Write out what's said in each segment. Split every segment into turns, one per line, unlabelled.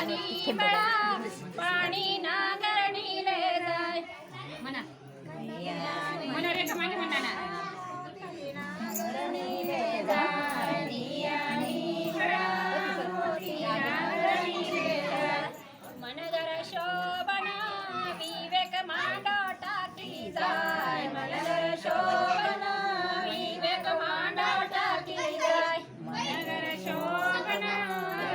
बळा पाणी नांगरणीले जाय म्हणा म्हणा रे का मागे म्हणा ना नांगरणीले जाय नियाणी बळा नांगरणीले जाय मनगर शोभना विवेक मांडो टाकी जाय मनगर शोभना विवेक मांडो टाकी जाय मनगर शोभना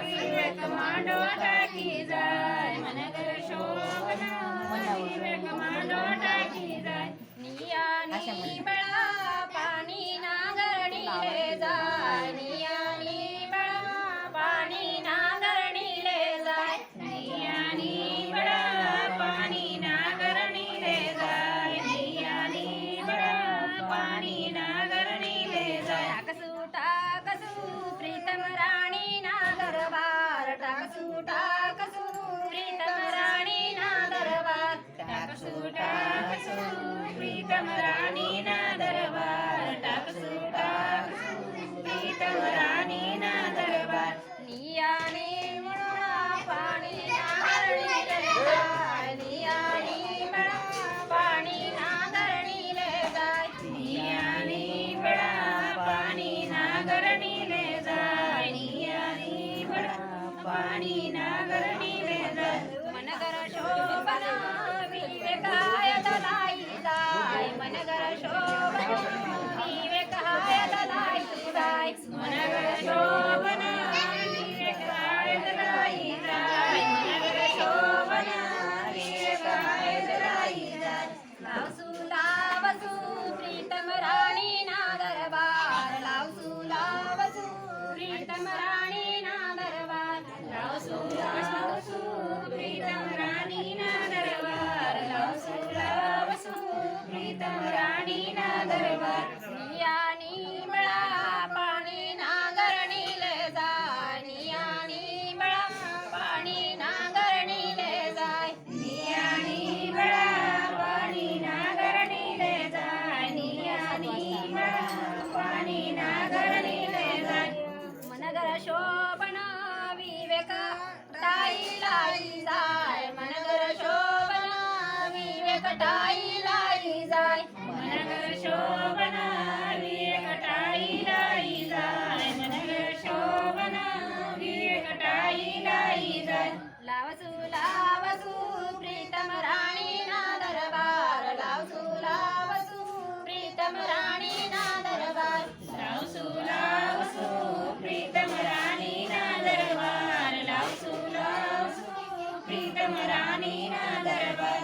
विवेक मांडो टाकी जाय मनगर शोभना विवेक मांडो टाकी जाय नियाणी बळा पाणी नांगरणीले जाय नियाणी बळा पाणी नांगरणीले जाय नियाणी बळा पाणी नांगरणीले जाय नियाणी बळा पाणी नांगरणीले जाय टाकसू प्रीतम राणी नागरबार टाकसू प्रीतम राणी नागरबार टाकसू प्रीतम राणी नागरबार टाकसू प्रीतम राणी नागरबार नियाणी बळा पाणी नांगरणीले जाय नियाणी बळा पाणी नांगरणीले जाय नियाणी बळा पाणी नांगरणीले जाय नियाणी बळा पाणी नांगरणीले जाय मनगर शोभना विवेकाय दलाई जाय मनगर शोभना विवेकाय दलाई जाय मनगर शोभना विवेकाय दलाई जाय मनगर शोभना विवेकाय दलाई जाय लावसू प्रीतम राणी नागरबार लावसू प्रीतम राणी नागरबार लावसू प्रीतम राणी नागरबार लावसू प्रीतम राणी नागरबार नियाणी बळा पाणी नांगरणीले जाय नियाणी बळा पाणी नांगरणीले जाय नियाणी बळा पाणी नांगरणीले जाय नियाणी बळा पाणी नांगरणीले जाय मनगर शोभना विवेक टाई लाई जाय मनगर शोभना विवेक टाई लाई जाय मनगर शोभना विवेक टाई लाई जाय मनगर शोभना विवेक टाई लाई जाय लावसू प्रीतम राणी नागरबार लावसू प्रीतम राणी नागरबार लावसू प्रीतम राणी नागरबार लावसू प्रीतम राणी नागरबार